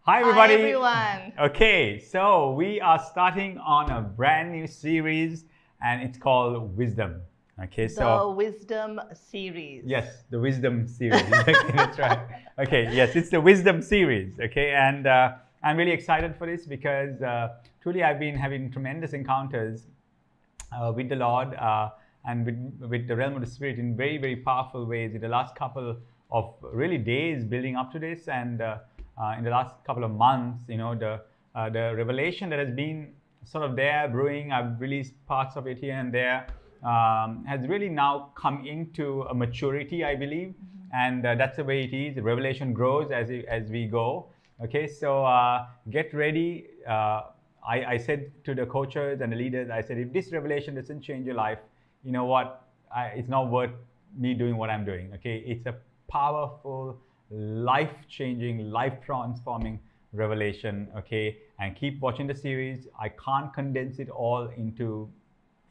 Hi everybody. Hi everyone. Okay, so we are starting on a brand new series and it's called Wisdom. Okay, The Wisdom series. Yes, the Wisdom series. Okay, that's right. Okay, yes, it's the Wisdom series. Okay, and I'm really excited for this because truly I've been having tremendous encounters with the Lord and with the realm of the Spirit in very, very powerful ways in the last couple of really days building up to this, and in the last couple of months, the revelation that has been sort of there brewing. I've released parts of it here and there. Has really now come into a maturity, I believe, and that's the way it is. The revelation grows as we go. Okay, so get ready. I said to the coaches and the leaders, I said, if this revelation doesn't change your life, you know what? It's not worth me doing what I'm doing. Okay, it's a powerful, life-changing, life-transforming revelation. Okay, and keep watching the series. I can't condense it all into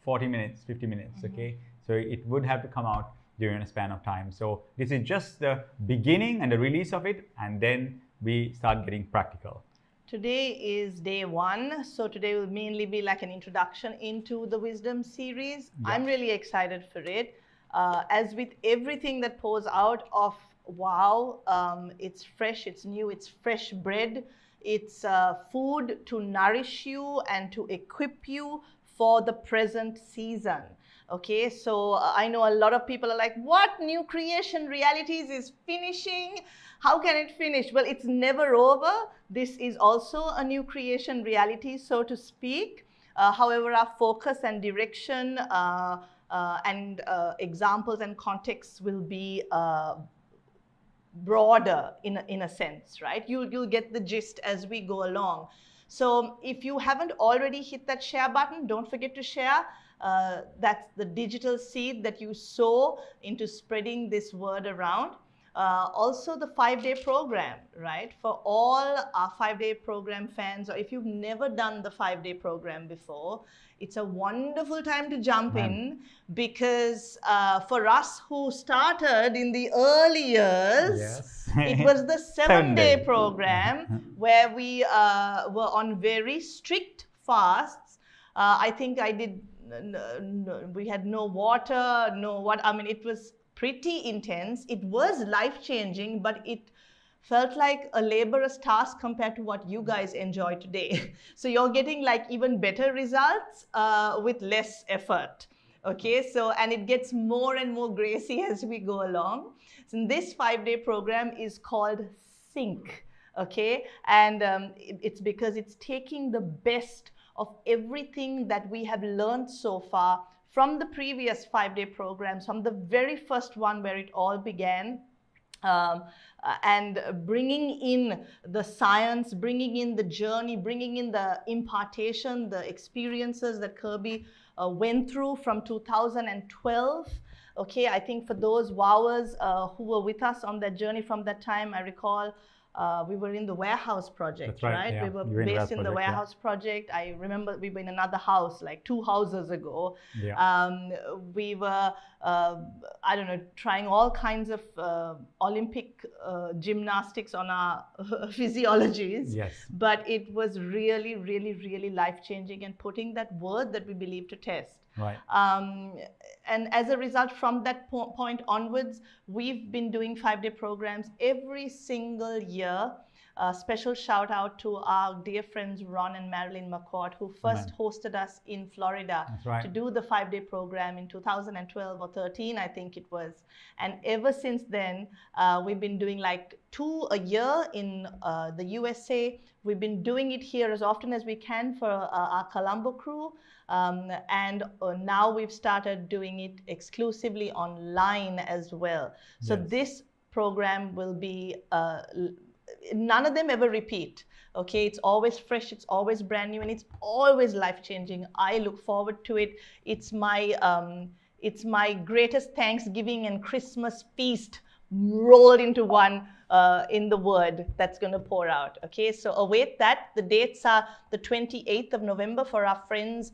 40 minutes, 50 minutes, okay? So it would have to come out during a span of time. So this is just the beginning and the release of it, and then we start getting practical. Today is day 1, so today will mainly be like an introduction into the Wisdom series. Yeah. I'm really excited for it. As with everything that pours out of WOW, it's fresh, it's new, it's fresh bread. It's food to nourish you and to equip you for the present season. Okay, so I know a lot of people are like, what, new creation realities is finishing? How can it finish? Well, it's never over. This is also a new creation reality, so to speak. However, our focus and direction and examples and contexts will be broader in a sense, right? You'll get the gist as we go along. So if you haven't already hit that share button, don't forget to share. That's the digital seed that you sow into spreading this word around. Also the 5-day program, right? For all our 5-day program fans, or if you've never done the 5-day program before, it's a wonderful time to jump in, because for us who started in the early years, Yes. it was the 7-day program where we were on very strict fasts. I think I did, we had no water, it was pretty intense. It was life-changing, but it felt like a laborious task compared to what you guys enjoy today. So you're getting like even better results with less effort. Okay, so, and it gets more and more gracie as we go along. So this 5-day program is called Sync. Okay, and it's because it's taking the best of everything that we have learned so far from the previous 5-day programs, from the very first one where it all began, and bringing in the science, bringing in the journey, bringing in the impartation, the experiences that Kirby went through from 2012. Okay, I think for those wowers who were with us on that journey from that time, I recall we were in the warehouse project. That's right? Yeah. We were based in the warehouse project. I remember we were in another house like 2 houses ago. Yeah. We were, I don't know, trying all kinds of Olympic gymnastics on our physiologies. Yes. But it was really, really, really life-changing and putting that word that we believe to test. Right. And as a result, from that point onwards, we've been doing 5-day programs every single year. Special shout out to our dear friends Ron and Marilyn McCourt, who first hosted us in Florida to do the 5-day program in 2012 or 13, I think it was. And ever since then, we've been doing like 2 a year in the USA. We've been doing it here as often as we can for our Colombo crew. And now we've started doing it exclusively online as well. So this program will be, none of them ever repeat. Okay, it's always fresh, it's always brand new, and it's always life-changing. I look forward to it. It's my greatest Thanksgiving and Christmas feast rolled into one in the word that's going to pour out. Okay, so await that. The dates are the 28th of November for our friends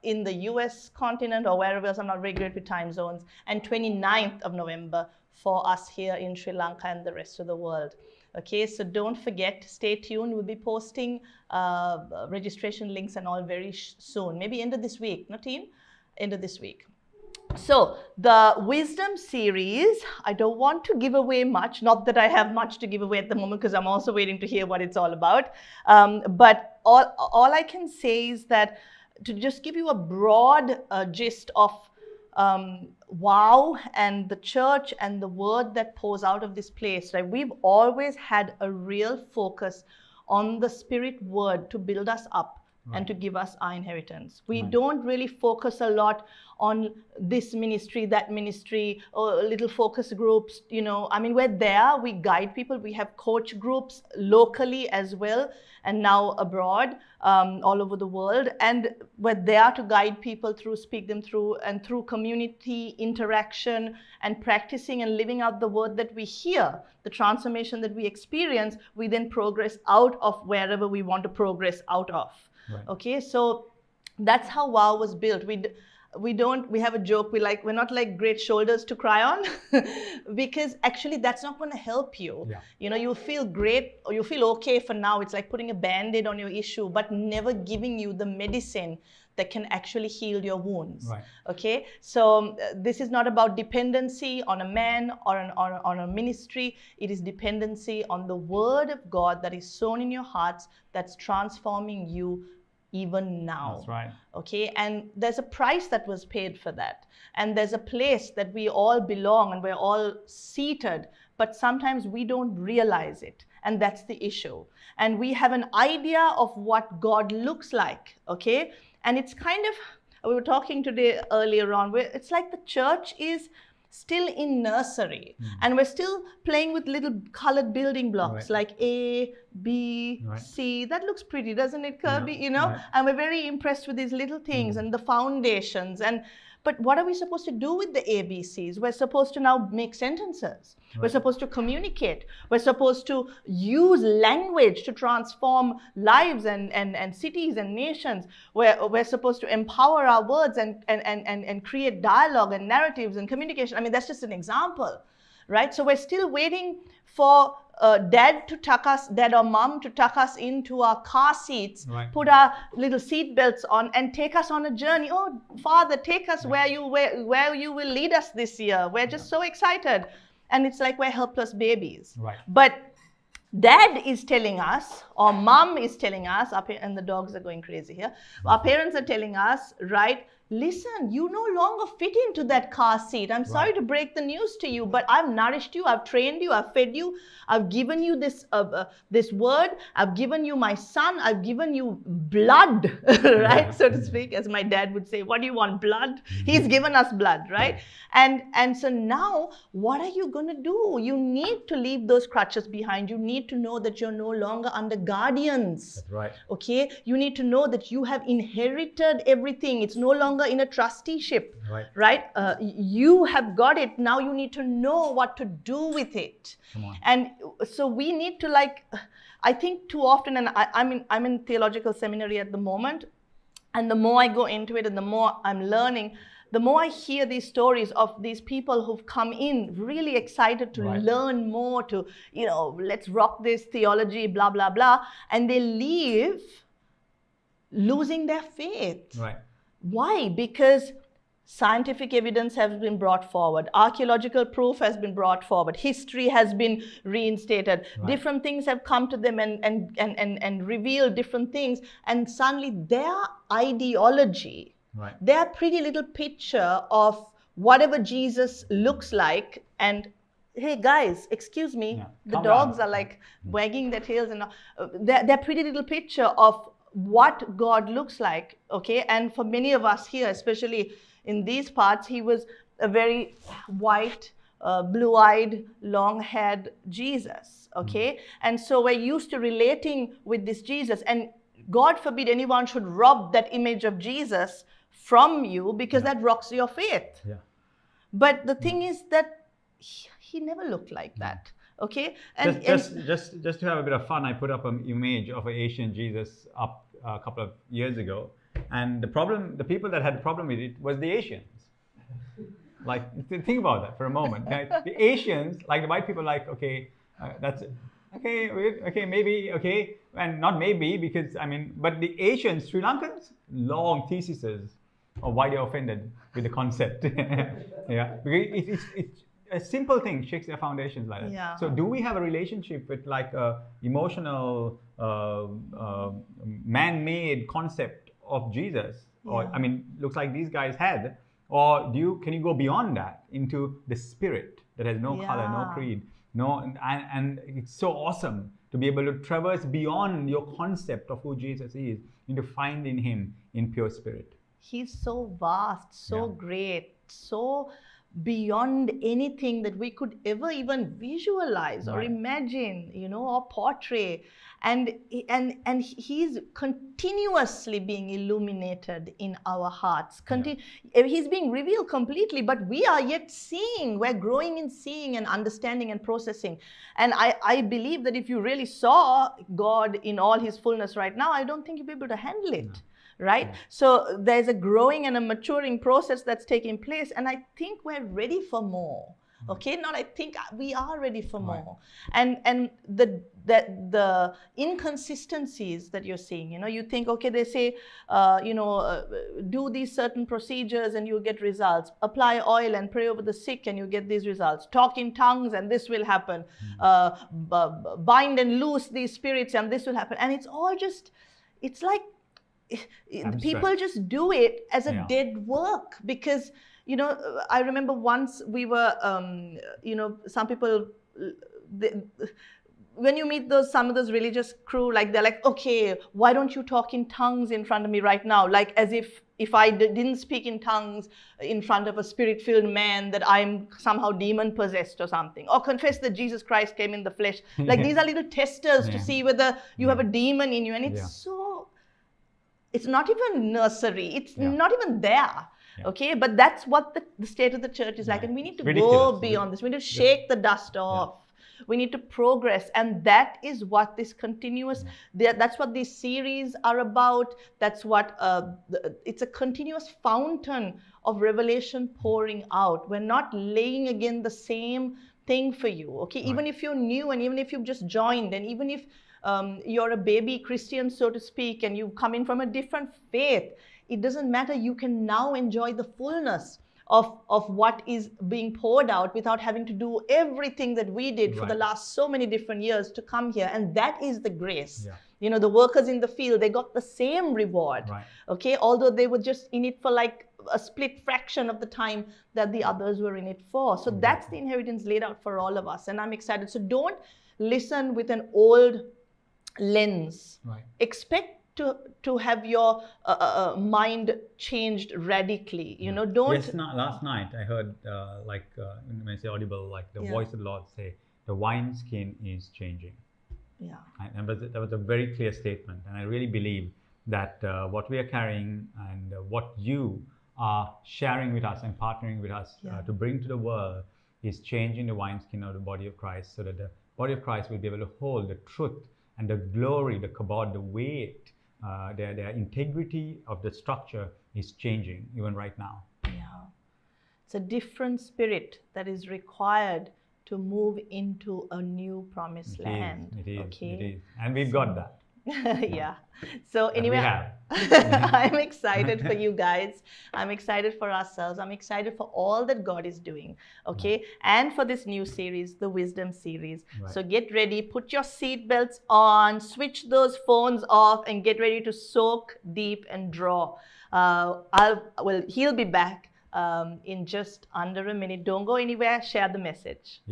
in the US continent or wherever else. I'm not very great with time zones. And 29th of November for us here in Sri Lanka and the rest of the world. Okay, so don't forget, stay tuned. We'll be posting registration links and all very soon. Maybe end of this week, no team? End of this week. So the wisdom series, I don't want to give away much, not that I have much to give away at the moment because I'm also waiting to hear what it's all about. But all I can say is that to just give you a broad gist of WOW and the church and the word that pours out of this place, right? We've always had a real focus on the Spirit word to build us up. Right. And to give us our inheritance. We don't really focus a lot on this ministry, that ministry, or little focus groups, you know. I mean, we're there, we guide people, we have coach groups locally as well, and now abroad, all over the world. And we're there to guide people through, speak them through, and through community interaction and practicing and living out the word that we hear, the transformation that we experience, we then progress out of wherever we want to progress out of. Right. Okay, so that's how WOW was built. We have a joke, we're not like great shoulders to cry on because actually that's not going to help you. Yeah. You know, you'll feel great or you feel okay for now. It's like putting a band-aid on your issue, but never giving you the medicine that can actually heal your wounds. Right. Okay, so this is not about dependency on a man or on a ministry. It is dependency on the word of God that is sown in your hearts, that's transforming you even now. That's right. Okay, and there's a price that was paid for that, and there's a place that we all belong and we're all seated, but sometimes we don't realize it, and that's the issue. And we have an idea of what God looks like. Okay, and it's kind of, we were talking today earlier on, where it's like the church is still in nursery, and we're still playing with little colored building blocks, right, like A, B, right, C. That looks pretty, doesn't it, Kirby? Yeah. You know, right, and we're very impressed with these little things and the foundations. But what are we supposed to do with the ABCs? We're supposed to now make sentences. Right. We're supposed to communicate. We're supposed to use language to transform lives and cities and nations. We're supposed to empower our words and create dialogue and narratives and communication. I mean, that's just an example, right? So we're still waiting for dad or mom to tuck us into our car seats, right, put our little seat belts on and take us on a journey. Oh, Father, take us where you will lead us this year. We're just so excited. And it's like we're helpless babies. Right. But dad is telling us, or mom is telling us, and the dogs are going crazy here. Our parents are telling us, right, listen, you no longer fit into that car seat. I'm sorry to break the news to you, but I've nourished you, I've trained you, I've fed you, I've given you this word, I've given you my son, I've given you blood, right, so to speak, as my dad would say, what do you want, blood? He's given us blood, right? And so now, what are you going to do? You need to leave those crutches behind. You need to know that you're no longer under guardians. That's right. Okay? You need to know that you have inherited everything. It's no longer in a trusteeship, right? You have got it. Now you need to know what to do with it. Come on. And so we need to, like, I think too often, and I'm in theological seminary at the moment, and the more I go into it and the more I'm learning, the more I hear these stories of these people who've come in really excited to learn more, to, you know, let's rock this theology, blah, blah, blah, and they leave losing their faith. Right. Why? Because scientific evidence has been brought forward, archaeological proof has been brought forward, history has been reinstated, different things have come to them and revealed different things, and suddenly their ideology, their pretty little picture of whatever Jesus looks like, and hey guys, excuse me, the dogs are like wagging their tails, and their pretty little picture of what God looks like, okay? And for many of us here, especially in these parts, he was a very white, blue-eyed, long-haired Jesus, okay? And so we're used to relating with this Jesus, and God forbid anyone should rob that image of Jesus from you, because that rocks your faith. Yeah. But the thing is that he never looked like that. Okay, and just to have a bit of fun, I put up an image of an Asian Jesus up a couple of years ago, and the people that had the problem with it was the Asians. Like, think about that for a moment. The Asians, like the white people, like, okay, that's it. Okay, okay, maybe, okay, and not maybe, because, I mean, but the Asians, Sri Lankans, long theses of why they're offended with the concept. Yeah, because it's a simple thing shakes their foundations like that. Yeah. So do we have a relationship with like a emotional, man-made concept of Jesus? Or, Yeah. I mean, looks like these guys had. Or can you go beyond that into the spirit that has no color, no Yeah. creed, no, and it's so awesome to be able to traverse beyond your concept of who Jesus is into finding him in pure spirit. He's so vast, so Yeah. great, so beyond anything that we could ever even visualize or Right. imagine, or portray. And he's continuously being illuminated in our hearts. He's being revealed completely, but we are yet seeing. We're growing in seeing and understanding and processing. And I believe that if you really saw God in all his fullness right now, I don't think you'd be able to handle it. No. Right? So there's a growing and a maturing process that's taking place, and I think we're ready for more. Okay, not I think we are ready for more. And the inconsistencies that you're seeing, you think, okay, they say, do these certain procedures and you get results. Apply oil and pray over the sick and you get these results. Talk in tongues and this will happen. Bind and loose these spirits and this will happen. And it's all just, it's like, people just do it as a dead work because, I remember once we were, some people, when you meet some of those religious crew, like they're like, okay, why don't you talk in tongues in front of me right now? Like as if I didn't speak in tongues in front of a spirit-filled man, that I'm somehow demon-possessed or something. Or confess that Jesus Christ came in the flesh. Like these are little testers to see whether you have a demon in you. And it's so... It's not even nursery. It's not even there. Okay, but that's what the state of the church is like. And we need to go beyond this. We need to shake the dust off. We need to progress. And that is what this continuous, that's what these series are about. That's what, it's a continuous fountain of revelation pouring out. We're not laying again the same thing for you. Okay, even if you're new and even if you've just joined and even if you're a baby Christian, so to speak, and you come in from a different faith, it doesn't matter. You can now enjoy the fullness of what is being poured out without having to do everything that we did for the last so many different years to come here. And that is the grace. The workers in the field, they got the same reward. Okay, although they were just in it for like a split fraction of the time that the others were in it for. So that's the inheritance laid out for all of us. And I'm excited. So don't listen with an old lens. Expect to have your mind changed radically. Don't. Yes, last night I heard when I say audible, like the voice of the Lord say, the wineskin is changing. And that was a very clear statement, and I really believe that what we are carrying and what you are sharing with us and partnering with us to bring to the world is changing the wineskin of the body of Christ, so that the body of Christ will be able to hold the truth and the glory, the kabod, the weight, their integrity of the structure is changing even right now. It's a different spirit that is required to move into a new promised land. It is. And we've got that. So anyway, I'm excited for you guys. I'm excited for ourselves. I'm excited for all that God is doing. Okay. And for this new series, the Wisdom series. So get ready, put your seatbelts on, switch those phones off, and get ready to soak deep and draw. He'll be back in just under a minute. Don't go anywhere. Share the message.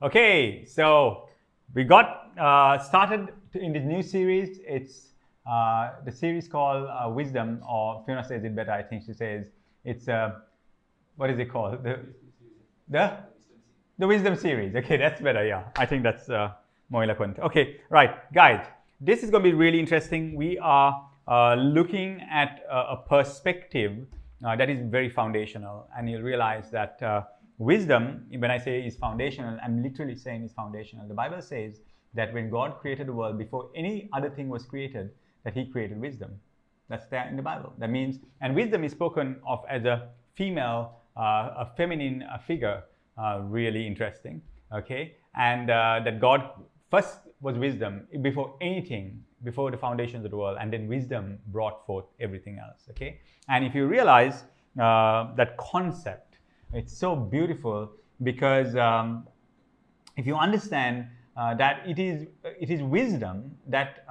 Okay, so we got started in this new series. It's the series called Wisdom, or Fiona says it better, I think she says. It's, what is it called? The Wisdom series. Okay, that's better, yeah. I think that's more eloquent. Okay, right, guys, this is going to be really interesting. We are looking at a perspective that is very foundational, and you'll realize that wisdom, when I say is foundational, I'm literally saying is foundational. The Bible says that when God created the world, before any other thing was created, that He created wisdom. That's there in the Bible. That means, and wisdom is spoken of as a female, a feminine figure. Really interesting. Okay, and that God first was wisdom before anything, before the foundations of the world, and then wisdom brought forth everything else. Okay, and if you realize that concept, it's so beautiful, because if you understand that it is wisdom that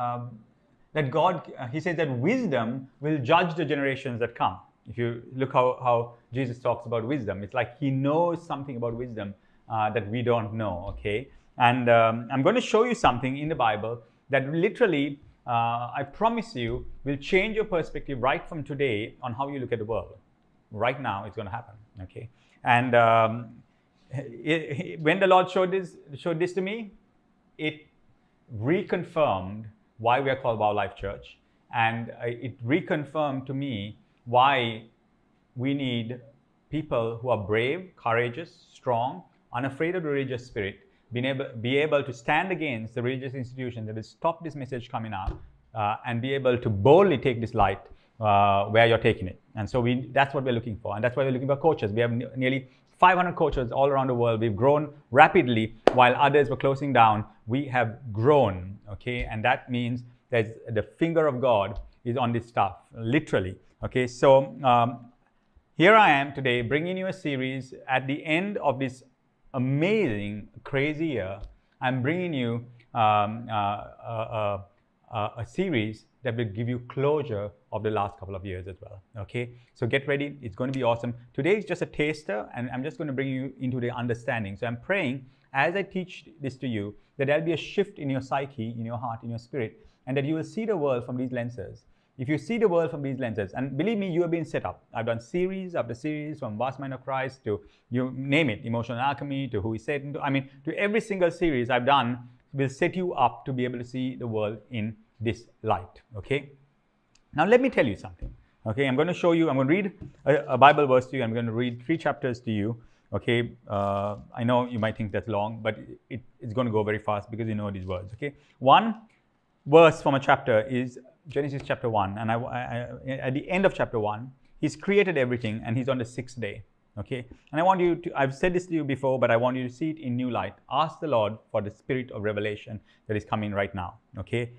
that God, He says that wisdom will judge the generations that come. If you look how Jesus talks about wisdom, it's like He knows something about wisdom that we don't know. Okay, and I'm going to show you something in the Bible that literally, I promise you, will change your perspective right from today on how you look at the world. Right now, it's going to happen. Okay. And when the Lord showed this to me, it reconfirmed why we are called WOWLife Church, and it reconfirmed to me why we need people who are brave, courageous, strong, unafraid of the religious spirit, be able to stand against the religious institution that has stopped this message coming out, and be able to boldly take this light where you're taking it. And so that's what we're looking for, and that's why we're looking for coaches. We have nearly 500 coaches all around the world. We've grown rapidly while others were closing down. We have grown, okay, and that means that the finger of God is on this stuff, literally. Okay, so here I am today bringing you a series at the end of this amazing, crazy year. I'm bringing you a series that will give you closure of the last couple of years as well. Okay, so get ready. It's going to be awesome. Today is just a taster, and I'm just going to bring you into the understanding. So I'm praying as I teach this to you that there'll be a shift in your psyche, in your heart, in your spirit, and that you will see the world from these lenses. If you see the world from these lenses, and believe me, you have been set up. I've done series after series, from Vast Mind of Christ to, you name it, Emotional Alchemy, to Who is Satan, to every single series I've done will set you up to be able to see the world in this light. Okay, now let me tell you something. Okay, I'm going to show you, I'm going to read a Bible verse to you. I'm going to read 3 chapters to you. Okay, I know you might think that's long, but it's going to go very fast because you know these words. Okay, one verse from a chapter is Genesis chapter 1, and at the end of chapter 1, He's created everything, and He's on the 6th day. Okay, and I want you to, I've said this to you before, but I want you to see it in new light. Ask the Lord for the spirit of revelation that is coming right now. Okay,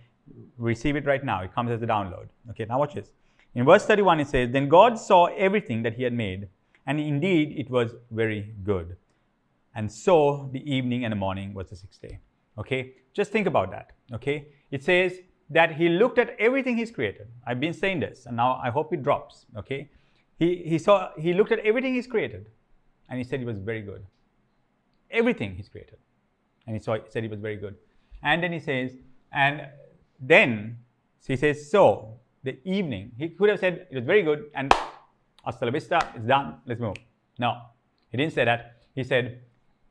receive it right now. It comes as a download. Okay, now watch this. In verse 31, it says, "Then God saw everything that He had made, and indeed it was very good. And so the evening and the morning was the 6th day." Okay, just think about that. Okay, it says that He looked at everything He's created. I've been saying this, and now I hope it drops. Okay, He looked at everything He's created, and He said it was very good. Everything He's created, and He said it was very good. And then He says, and then He says, so the evening. He could have said it was very good and hasta la vista, it's done, let's move. No, He didn't say that. He said,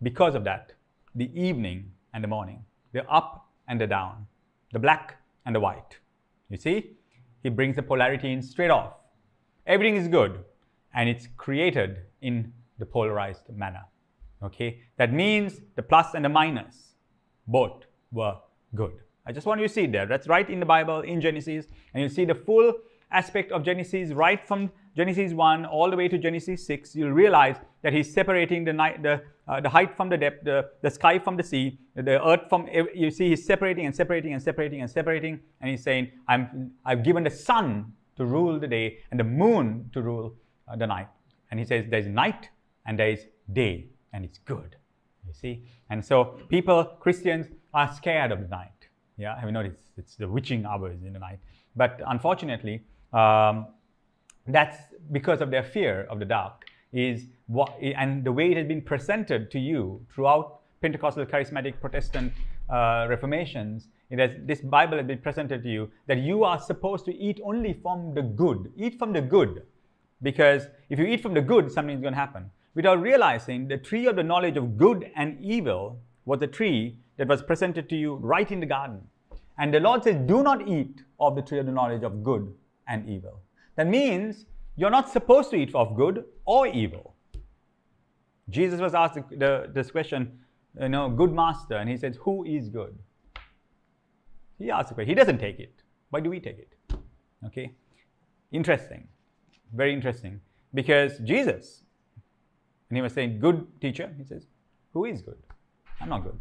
because of that, the evening and the morning, the up and the down, the black and the white. You see, He brings the polarity in straight off. Everything is good, and it's created in the polarized manner. Okay, that means the plus and the minus, both were good. I just want you to see it there. That's right in the Bible, in Genesis, and you'll see the full aspect of Genesis right from Genesis 1 all the way to Genesis 6. You'll realize that He's separating the height from the depth, the sky from the sea, the earth from, you see He's separating and separating and separating and separating, and He's saying, I've given the sun to rule the day and the moon to rule the night. And He says there's night and there is day, and it's good. You see? And so people, Christians, are scared of the night. Yeah, have you noticed? It's the witching hours in the night. But unfortunately, that's because of their fear of the dark, and the way it has been presented to you throughout Pentecostal, Charismatic, Protestant Reformations, this Bible has been presented to you that you are supposed to eat only from the good. Eat from the good. Because if you eat from the good, something is going to happen. Without realizing the tree of the knowledge of good and evil was a tree that was presented to you right in the garden. And the Lord says, do not eat of the tree of the knowledge of good and evil. That means you're not supposed to eat of good or evil. Jesus was asked this question, good master, and he says, who is good? He asked the question. He doesn't take it. Why do we take it? Okay? Interesting. Very interesting. Because Jesus, and he was saying, good teacher, he says, who is good? I'm not good.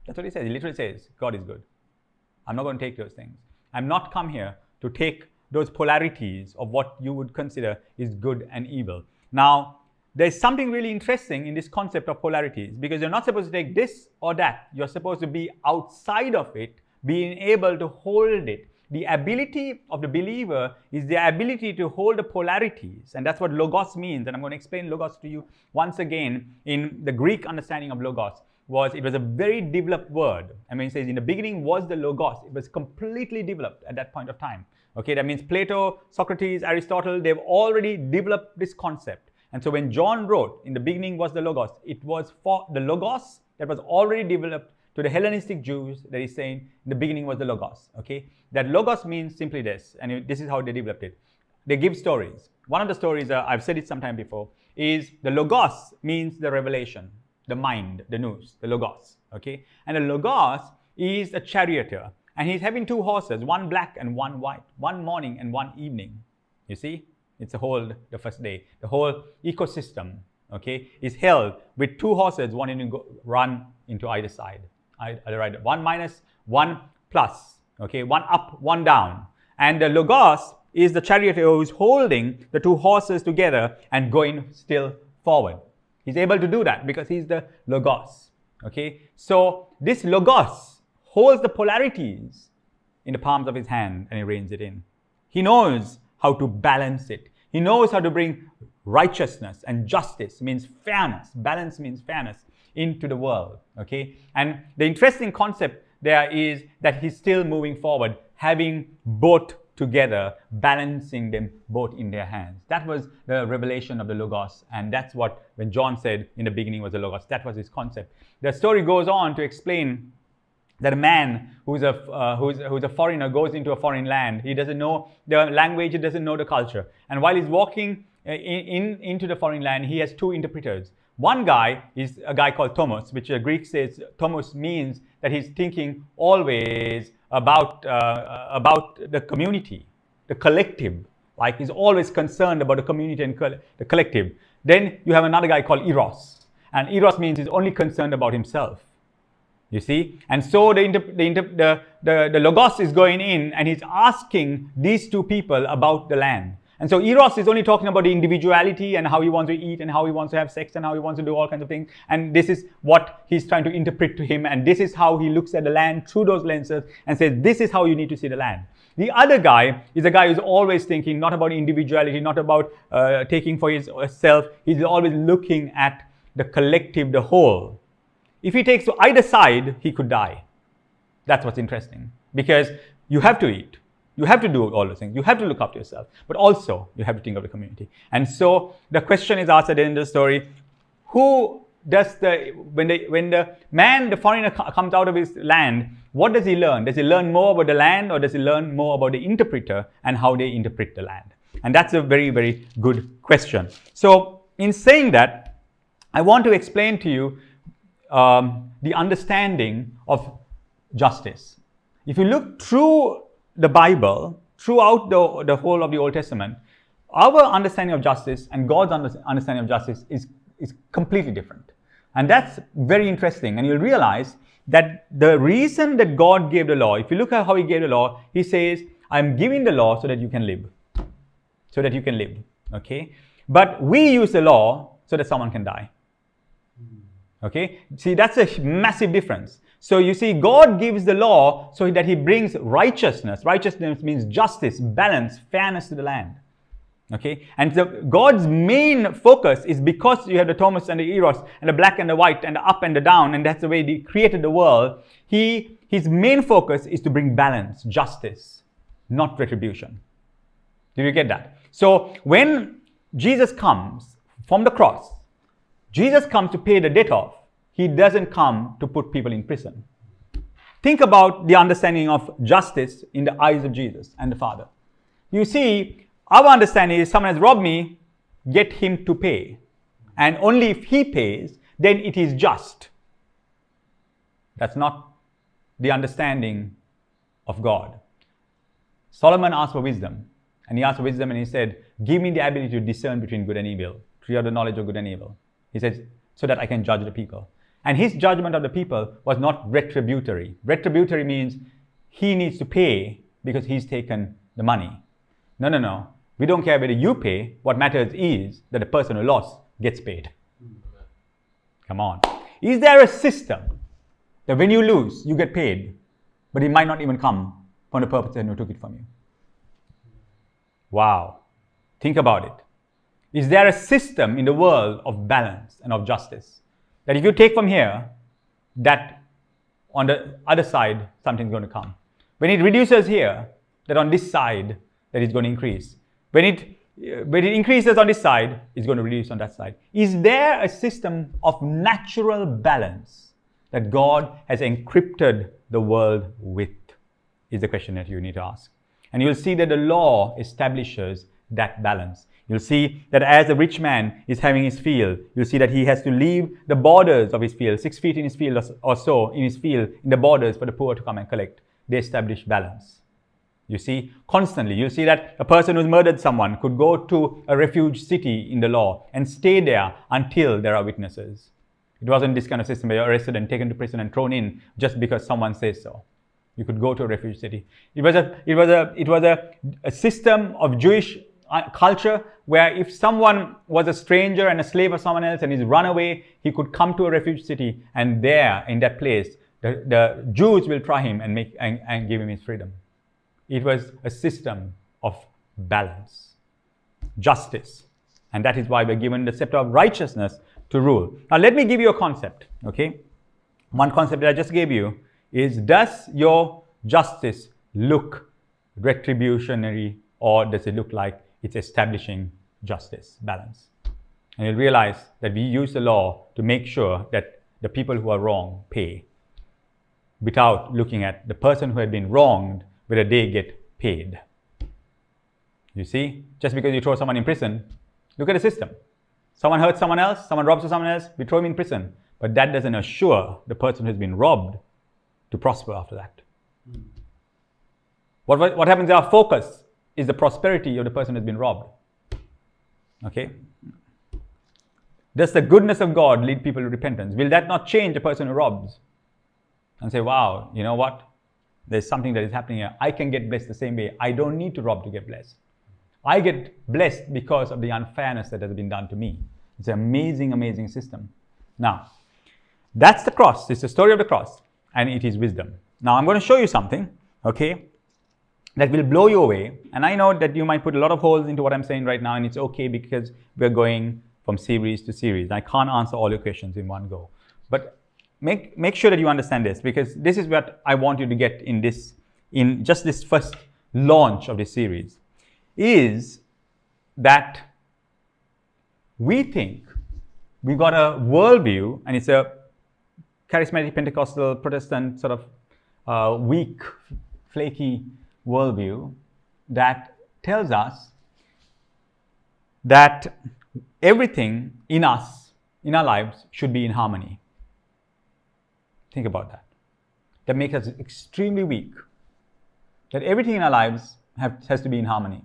That's what he says. He literally says, God is good. I'm not going to take those things. I'm not come here to take those polarities of what you would consider is good and evil. Now, there's something really interesting in this concept of polarities, because you're not supposed to take this or that. You're supposed to be outside of it, being able to hold it. The ability of the believer is the ability to hold the polarities. And that's what logos means. And I'm going to explain logos to you once again. In the Greek understanding of logos, it was a very developed word. I mean, it says in the beginning was the logos. It was completely developed at that point of time. Okay, that means Plato, Socrates, Aristotle, they've already developed this concept. And so when John wrote, in the beginning was the logos, it was for the logos that was already developed to the Hellenistic Jews that he's saying in the beginning was the logos. Okay, that logos means simply this, and this is how they developed it. They give stories. One of the stories, I've said it sometime before, is the logos means the revelation, the mind, the nous, the logos. Okay, and the logos is a charioteer, and he's having two horses, one black and one white, one morning and one evening. You see, it's the first day. The whole ecosystem, okay, is held with two horses, one in run into either side. Either right, one minus, one plus, okay, one up, one down. And the logos is the charioteer who is holding the two horses together and going still forward. He's able to do that because he's the logos, okay. So this logos holds the polarities in the palms of his hand and he reins it in. He knows how to balance it. He knows how to bring righteousness and justice, means fairness. Balance means fairness into the world, okay? And the interesting concept there is that he's still moving forward, having both together, balancing them both in their hands. That was the revelation of the logos, and that's what, when John said in the beginning was the logos, that was his concept. The story goes on to explain that a man who's a foreigner goes into a foreign land. He doesn't know the language, he doesn't know the culture. And while he's walking into the foreign land, he has two interpreters. One guy is a guy called Thomas, which the Greek says Thomas means that he's thinking always about the community, the collective. Like he's always concerned about the community and the collective. Then you have another guy called Eros. And Eros means he's only concerned about himself. You see? And so the logos is going in and he's asking these two people about the land. And so Eros is only talking about the individuality and how he wants to eat and how he wants to have sex and how he wants to do all kinds of things. And this is what he's trying to interpret to him. And this is how he looks at the land through those lenses and says, this is how you need to see the land. The other guy is a guy who's always thinking not about individuality, not about taking for himself. He's always looking at the collective, the whole. If he takes to either side, he could die. That's what's interesting. Because you have to eat. You have to do all those things. You have to look after yourself. But also, you have to think of the community. And so, the question is asked at the end of the story, who does when the man, the foreigner comes out of his land, what does he learn? Does he learn more about the land, or does he learn more about the interpreter and how they interpret the land? And that's a very, very good question. So, in saying that, I want to explain to you the understanding of justice. If you look through the Bible, throughout the whole of the Old Testament, our understanding of justice and God's understanding of justice is completely different. And that's very interesting. And you'll realize that the reason that God gave the law, if you look at how he gave the law, he says, I'm giving the law so that you can live. So that you can live. Okay? But we use the law so that someone can die. Okay? See, that's a massive difference. So you see, God gives the law so that he brings righteousness. Righteousness means justice, balance, fairness to the land. Okay, and so God's main focus is, because you have the Thomas and the Eros and the black and the white and the up and the down, and that's the way He created the world. His main focus is to bring balance, justice, not retribution. Did you get that? So when Jesus comes from the cross, Jesus comes to pay the debt off. He doesn't come to put people in prison. Think about the understanding of justice in the eyes of Jesus and the Father. You see, our understanding is, someone has robbed me, get him to pay. And only if he pays, then it is just. That's not the understanding of God. Solomon asked for wisdom. And he asked for wisdom and he said, give me the ability to discern between good and evil. Tree of the knowledge of good and evil. He said, so that I can judge the people. And his judgment of the people was not retributory. Retributory means he needs to pay because he's taken the money. No. We don't care whether you pay. What matters is that the person who lost gets paid. Come on. Is there a system that when you lose, you get paid, but it might not even come from the person who took it from you? Wow. Think about it. Is there a system in the world of balance and of justice that if you take from here, that on the other side, something's going to come? When it reduces here, that on this side, that it's going to increase. When it increases on this side, it's going to reduce on that side. Is there a system of natural balance that God has encrypted the world with? Is the question that you need to ask. And you'll see that the law establishes that balance. You'll see that as a rich man is having his field, you'll see that he has to leave the borders of his field, 6 feet in his field or so, in his field, in the borders for the poor to come and collect. They establish balance. You see, constantly, you see that a person who's murdered someone could go to a refuge city in the law and stay there until there are witnesses. It wasn't this kind of system where you're arrested and taken to prison and thrown in just because someone says so. You could go to a refuge city. It was a system of Jewish culture where if someone was a stranger and a slave of someone else and he's run away, he could come to a refuge city, and there, in that place, the Jews will try him and give him his freedom. It was a system of balance, justice. And that is why we're given the scepter of righteousness to rule. Now, let me give you a concept, okay? One concept that I just gave you is, does your justice look retributionary, or does it look like it's establishing justice, balance? And you'll realize that we use the law to make sure that the people who are wrong pay, without looking at the person who had been wronged, whether they get paid. You see, just because you throw someone in prison, look at the system. Someone hurts someone else, someone robs someone else, we throw him in prison. But that doesn't assure the person who's been robbed to prosper after that. What happens, our focus is the prosperity of the person who's been robbed. Okay? Does the goodness of God lead people to repentance? Will that not change the person who robs? And say, wow, you know what? There's something that is happening here. I can get blessed the same way. I don't need to rob to get blessed. I get blessed because of the unfairness that has been done to me. It's an amazing, amazing system. Now, that's the cross. It's the story of the cross. And it is wisdom. Now, I'm going to show you something, okay, that will blow you away. And I know that you might put a lot of holes into what I'm saying right now, and it's okay because we're going from series to series. I can't answer all your questions in one go. But make sure that you understand this, because this is what I want you to get in just this first launch of this series, is that we think we've got a worldview, and it's a charismatic Pentecostal Protestant sort of weak, flaky worldview that tells us that everything in us, in our lives, should be in harmony. Think about that. That makes us extremely weak. That everything in our lives has to be in harmony.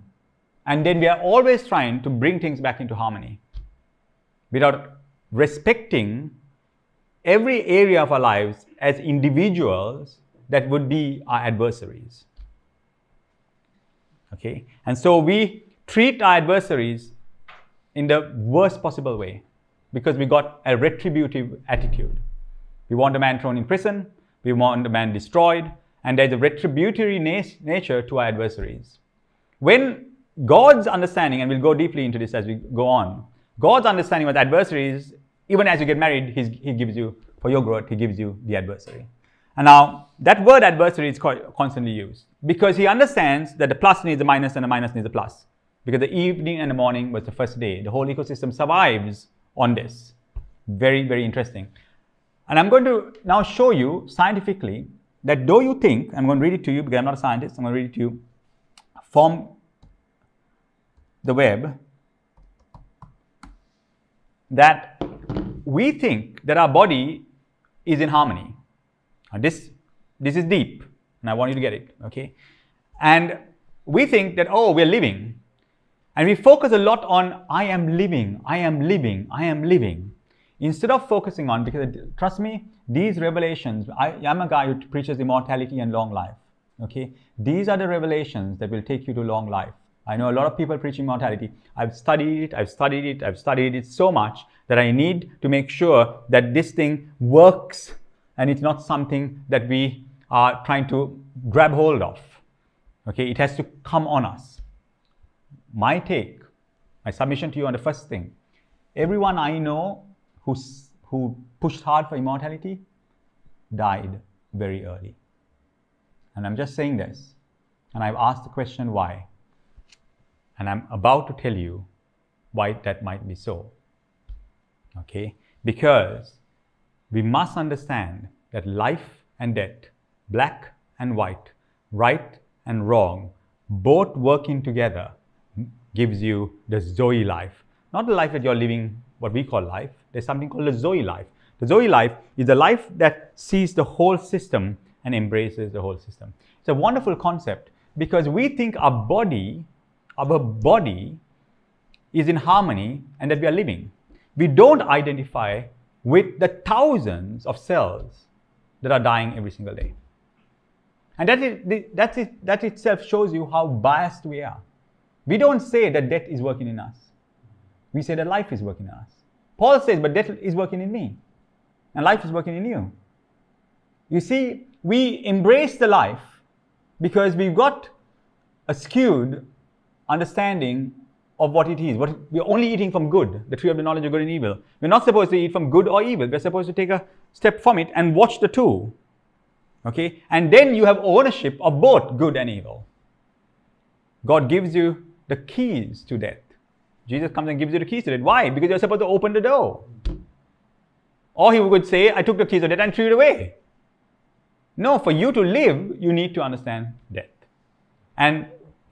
And then we are always trying to bring things back into harmony without respecting every area of our lives as individuals that would be our adversaries. Okay? And so we treat our adversaries in the worst possible way because we got a retributive attitude. We want a man thrown in prison, we want a man destroyed, and there's a retributory nature to our adversaries. When God's understanding, and we'll go deeply into this as we go on, God's understanding of the adversary is, even as you get married, He gives you, for your growth, He gives you the adversary. And now, that word adversary is constantly used because He understands that the plus needs a minus and the minus needs a plus. Because the evening and the morning was the first day. The whole ecosystem survives on this. Very, very interesting. And I'm going to now show you scientifically that though you think, I'm going to read it to you because I'm not a scientist, I'm going to read it to you from the web, that we think that our body is in harmony. Now this is deep, and I want you to get it, okay? And we think that, oh, we're living. And we focus a lot on, I am living, I am living, I am living. Instead of focusing on, because trust me, these revelations, I'm a guy who preaches immortality and long life, okay? These are the revelations that will take you to long life. I know a lot of people preaching immortality. I've studied it so much that I need to make sure that this thing works and it's not something that we are trying to grab hold of, okay? It has to come on us. My take, my submission to you on the first thing, everyone I know who pushed hard for immortality died very early. And I'm just saying this, and I've asked the question why. And I'm about to tell you why that might be so. Okay? Because we must understand that life and death, black and white, right and wrong, both working together gives you the Zoe life. Not the life that you're living, what we call life. There's something called the Zoe life. The Zoe life is the life that sees the whole system and embraces the whole system. It's a wonderful concept because we think our body is in harmony and that we are living. We don't identify with the thousands of cells that are dying every single day. And that itself shows you how biased we are. We don't say that death is working in us. We say that life is working in us. Paul says, but death is working in me. And life is working in you. You see, we embrace the life because we've got a skewed understanding of what it is. We're only eating from good, the tree of the knowledge of good and evil. We're not supposed to eat from good or evil. We're supposed to take a step from it and watch the two. Okay? And then you have ownership of both good and evil. God gives you the keys to death. Jesus comes and gives you the keys to death. Why? Because you're supposed to open the door. Or he would say, I took the keys of death and threw it away. No, for you to live, you need to understand death. And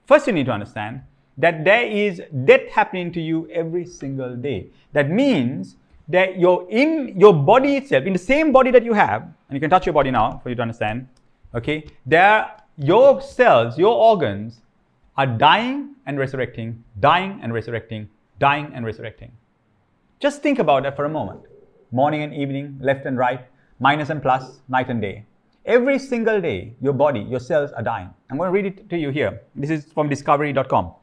first you need to understand that there is death happening to you every single day. That means that you're in your body itself, in the same body that you have, and you can touch your body now for you to understand, okay, your cells, your organs are dying and resurrecting, dying and resurrecting, dying and resurrecting. Just think about that for a moment. Morning and evening, left and right, minus and plus, night and day. Every single day, your body, your cells are dying. I'm going to read it to you here. This is from discovery.com.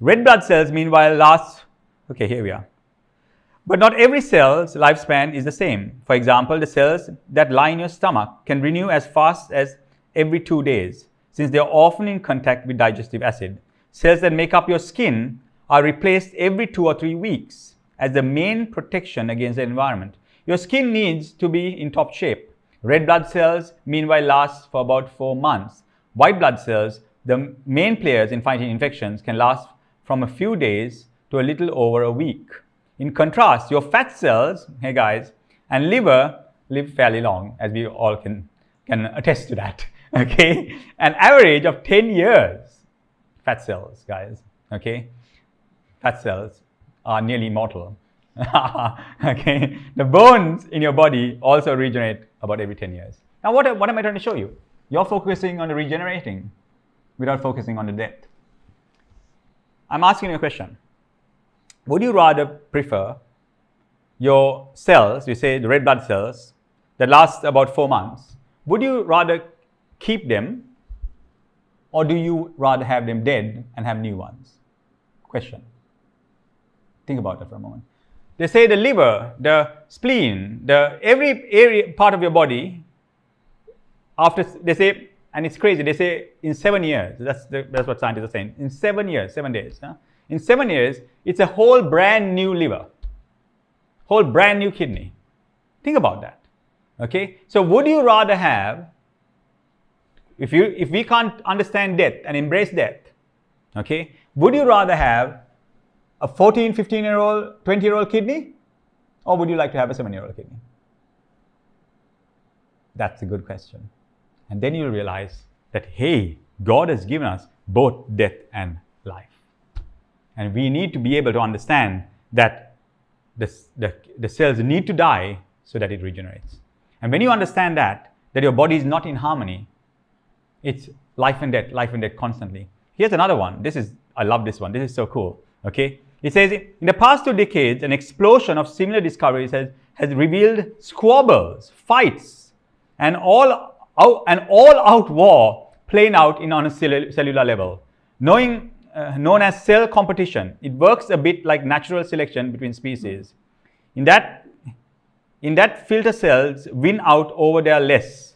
Red blood cells, meanwhile, last, okay, here we are. But not every cell's lifespan is the same. For example, the cells that lie in your stomach can renew as fast as every 2 days, since they are often in contact with digestive acid. Cells that make up your skin are replaced every 2 or 3 weeks as the main protection against the environment. Your skin needs to be in top shape. Red blood cells, meanwhile, last for about 4 months. White blood cells, the main players in fighting infections, can last from a few days to a little over a week. In contrast, your fat cells, hey guys, and liver live fairly long, as we all can attest to that, okay? An average of 10 years. Fat cells, guys, okay? Fat cells are nearly immortal, okay? The bones in your body also regenerate about every 10 years. Now, what am I trying to show you? You're focusing on the regenerating without focusing on the death. I'm asking you a question. Would you rather prefer your cells, you say the red blood cells, that last about 4 months, would you rather keep them, or do you rather have them dead and have new ones? Question. Think about that for a moment. They say the liver, the spleen, every area part of your body, they say and it's crazy. They say in 7 years, that's what scientists are saying. In 7 years, 7 days, in 7 years, it's a whole brand new liver, whole brand new kidney. Think about that. Okay, so would you rather have, if we can't understand death and embrace death, okay, would you rather have a 14, 15-year-old, 20-year-old kidney, or would you like to have a 7-year-old kidney? That's a good question. And then you'll realize that, hey, God has given us both death and life. And we need to be able to understand that the cells need to die so that it regenerates. And when you understand that your body is not in harmony, it's life and death constantly. Here's another one. I love this one. This is so cool. Okay. It says, in the past 2 decades, an explosion of similar discoveries has revealed squabbles, fights, and all-out war playing out on a cellular level, known as cell competition. It works a bit like natural selection between species. In that filter cells win out over their less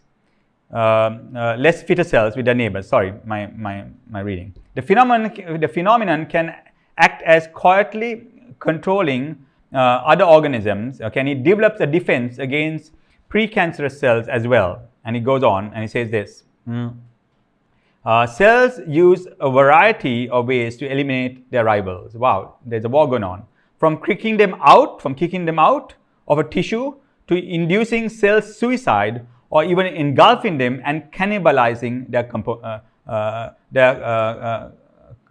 fitter cells with their neighbors. Sorry, my reading. The phenomenon can act as quietly controlling other organisms. Okay, and it develops a defense against precancerous cells as well. And it goes on and it says this. Cells use a variety of ways to eliminate their rivals. Wow, there's a war going on. From kicking them out of a tissue to inducing cell suicide, or even engulfing them and cannibalizing their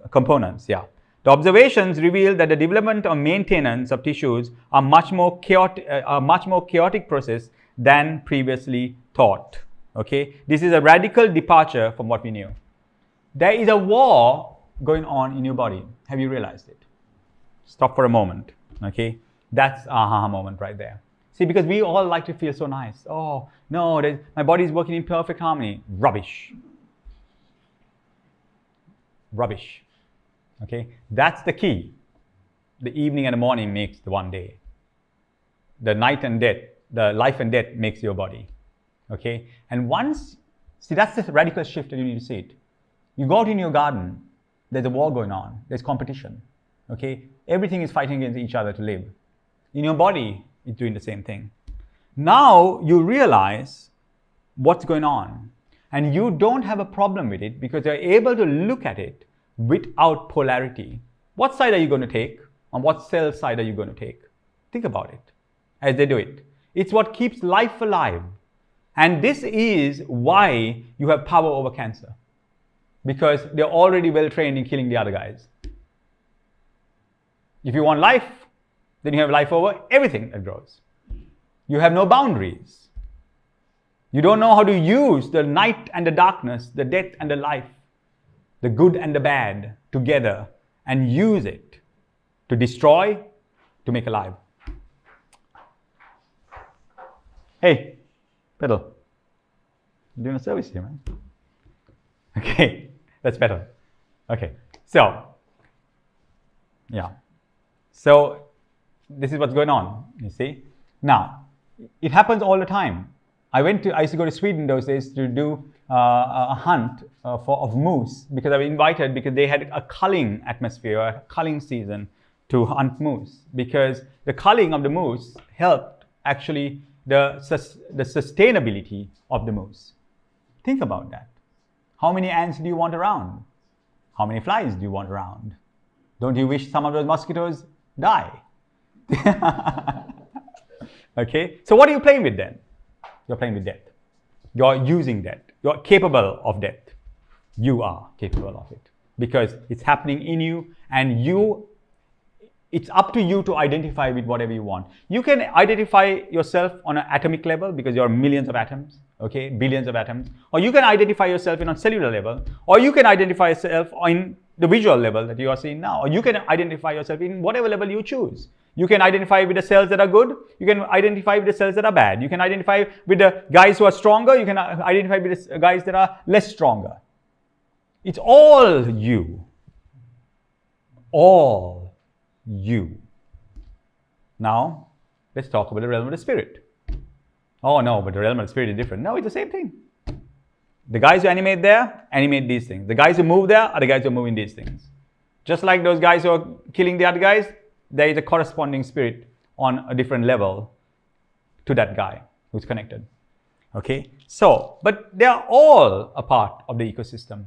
components. Yeah. The observations reveal that the development or maintenance of tissues are much more chaotic process than previously thought. Okay, this is a radical departure from what we knew. There is a war going on in your body. Have you realized it? Stop for a moment. Okay, that's aha moment right there. See, because we all like to feel so nice. Oh no, my body is working in perfect harmony. Rubbish. Rubbish. Okay, that's the key. The evening and the morning makes the one day. The night and death, the life and death makes your body. Okay, and that's the radical shift that you need to see it. You go out in your garden, there's a war going on, there's competition. Okay, everything is fighting against each other to live. In your body, it's doing the same thing. Now you realize what's going on, and you don't have a problem with it because you're able to look at it without polarity. What side are you going to take? On what cell side are you going to take? Think about it as they do it. It's what keeps life alive. And this is why you have power over cancer. Because they're already well trained in killing the other guys. If you want life, then you have life over everything that grows. You have no boundaries. You don't know how to use the night and the darkness, the death and the life, the good and the bad together, and use it to destroy, to make alive. Hey, Pedal, I'm doing a service here, man. Okay, that's better. Okay, so, yeah. So, this is what's going on, you see. Now, it happens all the time. I used to go to Sweden those days to do a hunt of moose, because I was invited because they had a culling atmosphere, a culling season to hunt moose, because the culling of the moose helped actually the sustainability of the moose. Think about that. How many ants do you want around? How many flies do you want around? Don't you wish some of those mosquitoes die? Okay, so what are you playing with then? You're playing with death. You're using death. You're capable of death. You are capable of it because it's happening in you, and it's up to you to identify with whatever you want. You can identify yourself on an atomic level because you're millions of atoms, okay, billions of atoms, or you can identify yourself on a cellular level, or you can identify yourself on the visual level that you are seeing now, or you can identify yourself in whatever level you choose. You can identify with the cells that are good. You can identify with the cells that are bad. You can identify with the guys who are stronger. You can identify with the guys that are less stronger. It's all you. All you. Now, let's talk about the realm of the spirit. Oh no, but the realm of the spirit is different. No, it's the same thing. The guys who animate there, animate these things. The guys who move there are the guys who are moving these things. Just like those guys who are killing the other guys, there is a corresponding spirit on a different level to that guy who's connected. Okay, so, but they are all a part of the ecosystem.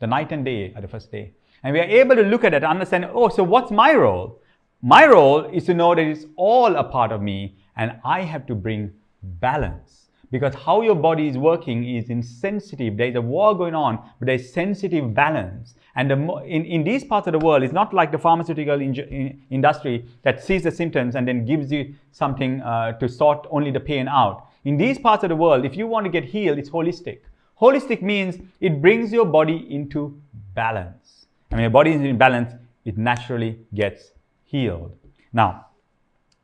The night and day are the first day. And we are able to look at it and understand, oh, so what's my role? My role is to know that it's all a part of me and I have to bring balance. Because how your body is working is insensitive. There is a war going on, but there is sensitive balance. And in these parts of the world, it's not like the pharmaceutical industry that sees the symptoms and then gives you something to sort only the pain out. In these parts of the world, if you want to get healed, it's holistic. Holistic means it brings your body into balance. And when your body is in balance, it naturally gets healed. Now,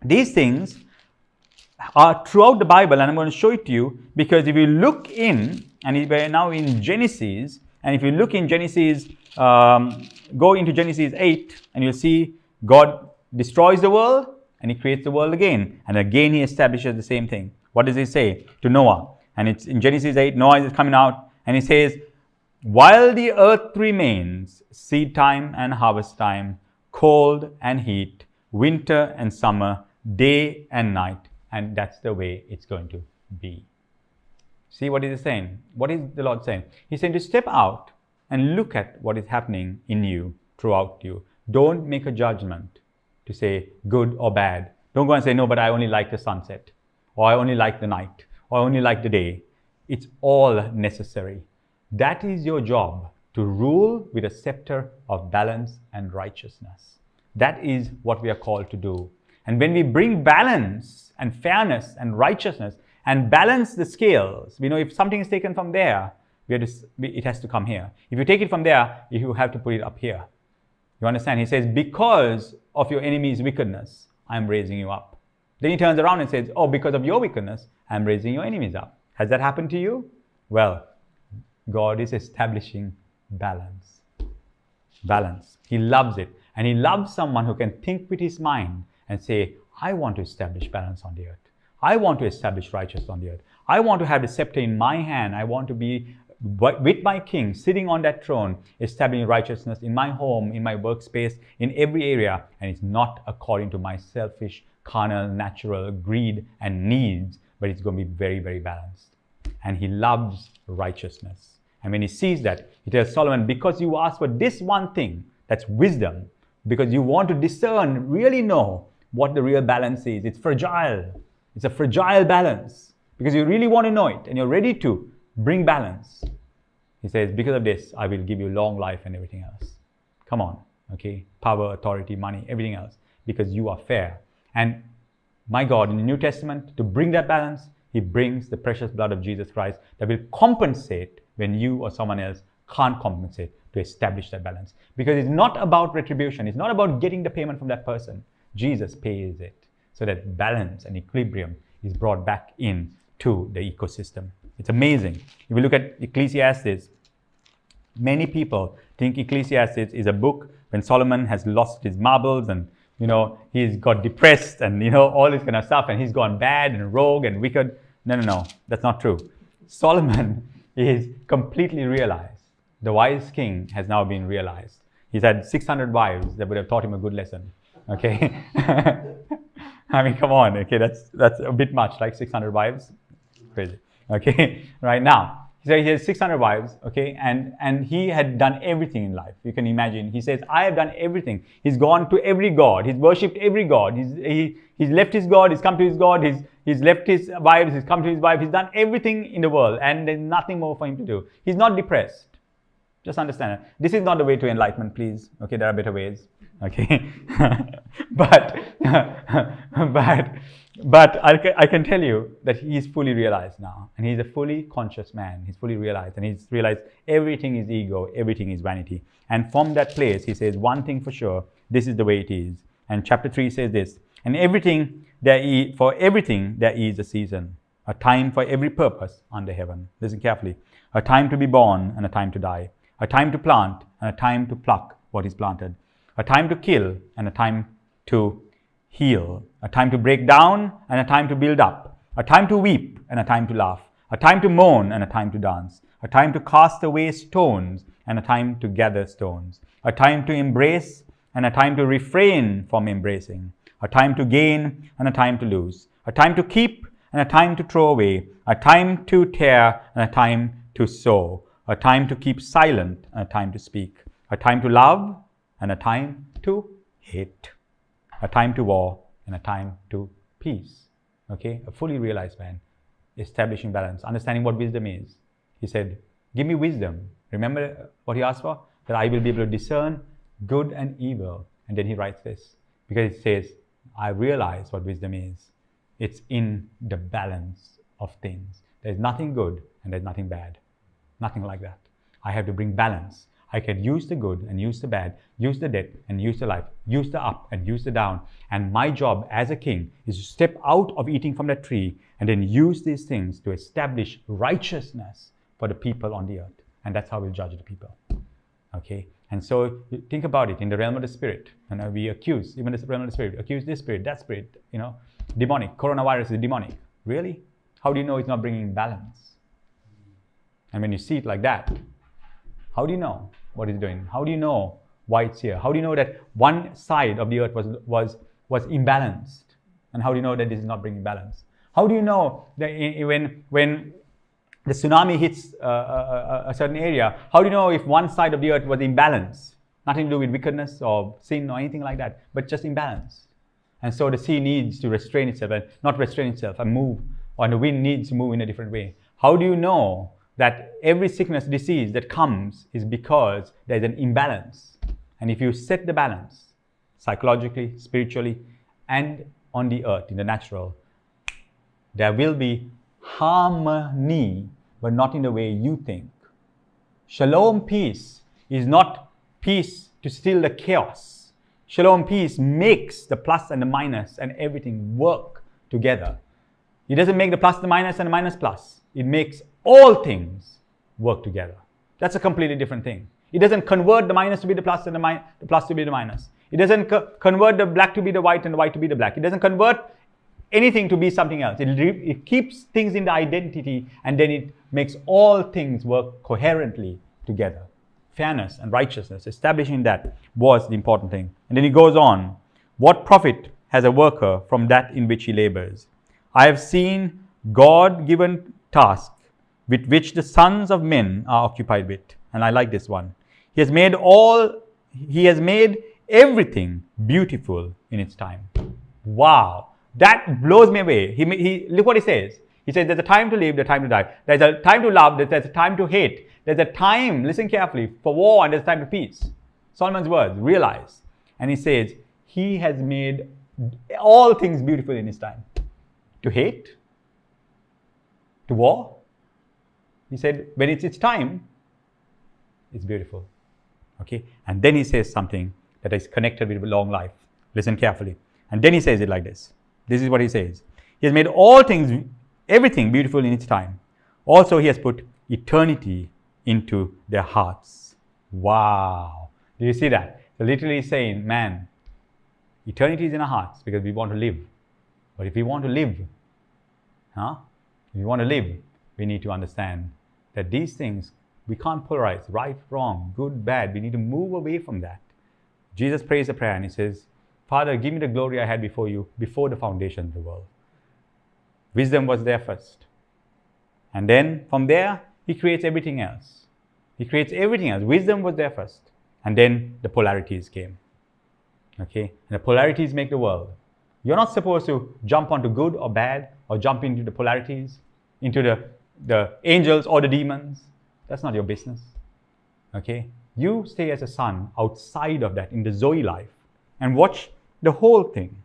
these things are throughout the Bible, and I'm going to show it to you, because if you look in, and we're now in Genesis, and if you look in Genesis, go into Genesis 8, and you'll see God destroys the world, and He creates the world again. And again He establishes the same thing. What does He say to Noah? And it's in Genesis 8, Noah is coming out, and he says, while the earth remains, seed time and harvest time, cold and heat, winter and summer, day and night, and that's the way it's going to be. See what is he saying? What is the Lord saying? He's saying to step out and look at what is happening in you, throughout you. Don't make a judgment to say good or bad. Don't go and say, no, but I only like the sunset, or I only like the night, or I only like the day. It's all necessary. That is your job, to rule with a scepter of balance and righteousness. That is what we are called to do. And when we bring balance and fairness and righteousness and balance the scales, we know if something is taken from there, it has to come here. If you take it from there, you have to put it up here. You understand? He says, because of your enemy's wickedness, I'm raising you up. Then he turns around and says, oh, because of your wickedness, I'm raising your enemies up. Has that happened to you? Well, God is establishing balance. Balance. He loves it. And He loves someone who can think with his mind and say, I want to establish balance on the earth. I want to establish righteousness on the earth. I want to have the scepter in my hand. I want to be with my King, sitting on that throne, establishing righteousness in my home, in my workspace, in every area. And it's not according to my selfish, carnal, natural greed and needs, but it's going to be very, very balanced. And He loves righteousness. And when He sees that, He tells Solomon, because you ask for this one thing, that's wisdom, because you want to discern, really know what the real balance is. It's fragile. It's a fragile balance because you really want to know it and you're ready to bring balance. He says, because of this, I will give you long life and everything else. Come on, okay? Power, authority, money, everything else, because you are fair. And my God, in the New Testament, to bring that balance, He brings the precious blood of Jesus Christ that will compensate when you or someone else can't compensate, to establish that balance. Because it's not about retribution. It's not about getting the payment from that person. Jesus pays it so that balance and equilibrium is brought back in to the ecosystem. It's amazing. If you look at Ecclesiastes, many people think Ecclesiastes is a book when Solomon has lost his marbles and, he's got depressed and, all this kind of stuff and he's gone bad and rogue and wicked. No. That's not true. Solomon is completely realized. The wise king has now been realized. He's had 600 wives that would have taught him a good lesson. Okay? I mean, come on. Okay, that's a bit much, like 600 wives. Crazy. Okay, right now. So he has 600 wives, okay, and he had done everything in life. You can imagine. He says, I have done everything. He's gone to every god. He's worshipped every god. He's left his god. He's come to his god. He's left his wives. He's come to his wife. He's done everything in the world, and there's nothing more for him to do. He's not depressed. Just understand it. This is not the way to enlightenment, please. Okay, there are better ways. Okay, but I can tell you that he's fully realized now, and he's a fully conscious man. He's fully realized, and he's realized everything is ego, everything is vanity. And from that place, he says one thing for sure: this is the way it is. And chapter 3 says this: and for everything there is a season, a time for every purpose under heaven. Listen carefully: a time to be born and a time to die, a time to plant and a time to pluck what is planted, a time to kill and a time to heal, a time to break down and a time to build up, a time to weep and a time to laugh, a time to mourn and a time to dance, a time to cast away stones and a time to gather stones, a time to embrace and a time to refrain from embracing, a time to gain and a time to lose, a time to keep and a time to throw away, a time to tear and a time to sow, a time to keep silent and a time to speak, a time to love and a time to hate, a time to war and a time to peace. Okay, a fully realized man, establishing balance, understanding what wisdom is. He said, give me wisdom. Remember what he asked for? That I will be able to discern good and evil. And then he writes this, because it says, I realize what wisdom is. It's in the balance of things. There's nothing good and there's nothing bad. Nothing like that. I have to bring balance. I can use the good and use the bad, use the death and use the life, use the up and use the down. And my job as a king is to step out of eating from that tree and then use these things to establish righteousness for the people on the earth. And that's how we'll judge the people. Okay? And so think about it in the realm of the spirit. And we accuse, even the realm of the spirit, accuse this spirit, that spirit, demonic. Coronavirus is demonic. Really? How do you know it's not bringing balance? And when you see it like that, how do you know what it's doing? How do you know why it's here? How do you know that one side of the earth was imbalanced? And how do you know that this is not bringing balance? How do you know that when the tsunami hits a certain area, how do you know if one side of the earth was imbalanced? Nothing to do with wickedness or sin or anything like that, but just imbalance. And so the sea needs to restrain itself and not restrain itself and move, or the wind needs to move in a different way. How do you know that every sickness, disease that comes is because there's an imbalance? And if you set the balance psychologically, spiritually, and on the earth, in the natural, there will be harmony, but not in the way you think. Shalom peace is not peace to still the chaos. Shalom peace makes the plus and the minus and everything work together. It doesn't make the plus the minus and the minus plus. It makes all things work together. That's a completely different thing. It doesn't convert the minus to be the plus and the plus to be the minus. It doesn't convert the black to be the white and the white to be the black. It doesn't convert anything to be something else. It keeps things in the identity, and then it makes all things work coherently together. Fairness and righteousness, establishing that was the important thing. And then he goes on, what profit has a worker from that in which he labors? I have seen God-given tasks with which the sons of men are occupied with. And I like this one. He has made everything beautiful in its time. Wow. That blows me away. Look what he says. He says there's a time to live, there's a time to die. There's a time to love, there's a time to hate. There's a time, listen carefully, for war, and there's a time to peace. Solomon's words, realize. And he says, he has made all things beautiful in his time. To hate, to war. He said, when it's its time, it's beautiful. Okay? And then he says something that is connected with long life. Listen carefully. And then he says it like this. This is what he says. He has made all things, everything beautiful in its time. Also, he has put eternity into their hearts. Wow. Do you see that? So literally saying, man, eternity is in our hearts because we want to live. But if we want to live, we need to understand that these things, we can't polarize right, wrong, good, bad. We need to move away from that. Jesus prays a prayer and he says, Father, give me the glory I had before you, before the foundation of the world. Wisdom was there first. And then from there, he creates everything else. He creates everything else. Wisdom was there first. And then the polarities came. Okay? And the polarities make the world. You're not supposed to jump onto good or bad or jump into the polarities, into the angels or the demons. That's not your business. Okay? You stay as a son outside of that in the Zoe life and watch the whole thing.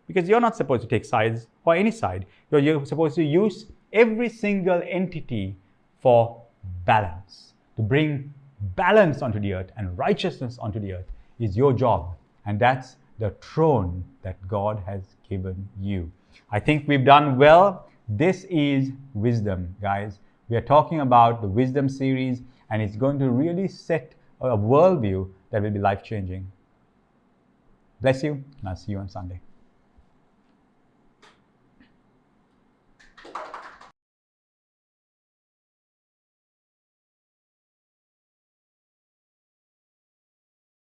Because you're not supposed to take sides or any side. You're supposed to use every single entity for balance. To bring balance onto the earth and righteousness onto the earth is your job. And that's the throne that God has given you. I think we've done well. This is wisdom, guys. We are talking about the wisdom series, and it's going to really set a worldview that will be life-changing. Bless you, and I'll see you on Sunday.